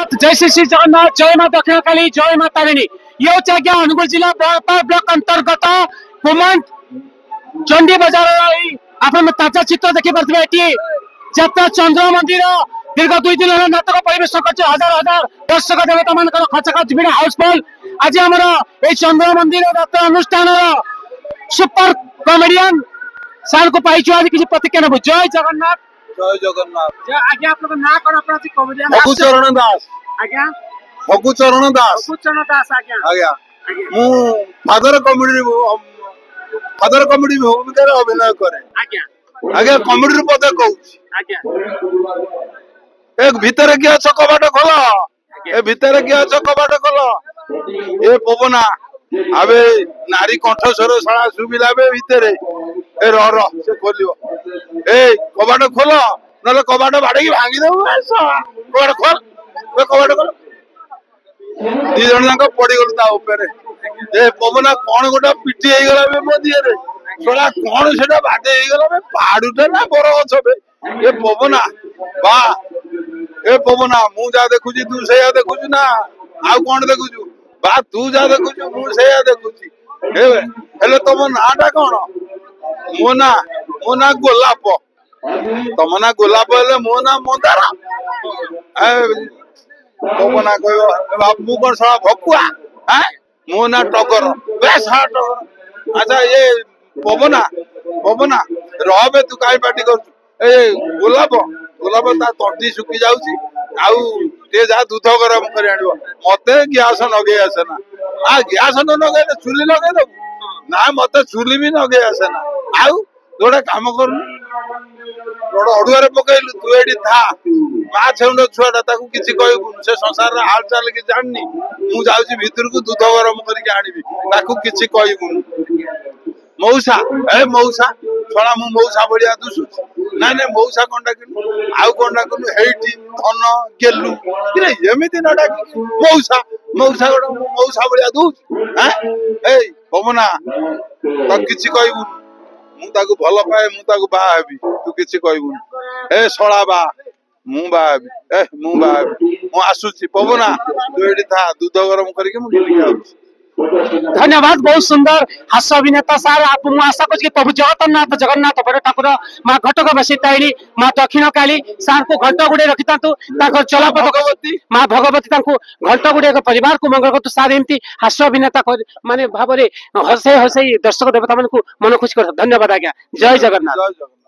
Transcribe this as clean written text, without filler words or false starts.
जगन्नाथ, जय श्री जगन्नाथ, जय मां दक्षिण काली, जय मां तारिणी। ये होचे आज्ञा अनुगुल जिला बड़पार ब्लॉक अंतर्गत कुमंट चंडी बाजार आपण ताजा चित्र देखि पारथिबे। एटी जात्रा चंद्र मंदिर दीर्घ 2 दिन नाटक परिवेश कर हजार हजार दर्शक देवता मान खच खच भिड़ हाउसफुल। आज आम चंद्र मंदिर यात्रा अनुष्ठान सुपर कॉमेडियन सार को पाई आज किसी प्रतिक्रिया नेबु। जय जगन्नाथ, जय जगन्नाथ। आज्ञा आपन ना कोन अपना कॉमेडियन फगुचरण दास। आज्ञा फगुचरण दास। फगुचरण दास आज्ञा। आज्ञा मु फादर कॉमेडी भूमिका अभिनय करे। आज्ञा आज्ञा कॉमेडी पद कहू। आज्ञा एक भीतर किया छ कबाट खोल। ए भीतर किया छ कबाट खोल। ए पवना आबे नारी कंठस्वर शाला सुबिला बे भीतर ए र से खोलियो। ए कबाट खोल नले कबाट बाडे भांगी दउ। कबाट खोल। ए कबाट खोल। दी जण जाक पड़ी गल ता ऊपर। ए पवना कोन गोटा पिटी हे गला बे मोदी रे। सोला कोन सेटा बाडे हे गला बे पाडुटा ना बरो छ बे। ए पवना बा ए पवना मु जा देखुची तू सेया देखुची ना आउ कोन देखुचू बा तू जा देखुचू मु सेया देखुची। ए हेले तम नाटा कोन? मो ना गोलाप। तम ना गोलाप हेले मो ना मंदारा। ए पवना कहयो बाप मु कोन साला भकुआ हैं? मो ना टगर बेस हा टगर। अच्छा ये पवना पवना रहबे तू काई पार्टी करछु? ए गोलाप गोलाप ता तंटी सुखी जाउची आउ ते जा दूध गरम कर आनिबो। मते गैस नगे आसे ना। आ गैस न नगे चुली लगे दो ना मते चुली भी नगे आसे ना। आउ जोडा काम कर रोड अडुआरे पकैलु तू एडी था मा छेउंड छुआटा ताकू किछि कहबु से संसार रा हाल चाल कि जाननी। मु जाउची भीतर को दूध गरम करके आनिबी ताकू किछि कहबु। मौसा ए मौसा छोड़ा मु मौसा बढ़िया दुसु ना ना मौसा कोंडा किनु आउ कोंडा किनु हेठी धन गेलु रे एमिति न डाकी मौसा मौसा गोडा मौसा बढ़िया दु। हैं ए पवना त किछि कहबु मु ताकू भलो पाए मु ताकू बा हेबी तू किछि कहबु। ए सोळा बा मु बा हेबी। ए मु बा हेबी मु आसुची पवना तू एडी था दूध गरम करके मु गिली आउची। धन्यवाद। बहुत सुंदर हास्य अभिनेता सार आप आशा कर प्रभु जगन्नाथ जगन्नाथ बड़ ठाकुर माँ घटक बसी तारिणी माँ दक्षिण काली सार को घंट गुड़े रखी था चला भगवती माँ भगवती घंट गुड़े परिवार को मंगल कर सार एमती हास्य अभिनेता माने भाव हसई हसई दर्शक देवता मन को मन खुश कर। धन्यवाद आज्ञा। जय जगन्नाथ।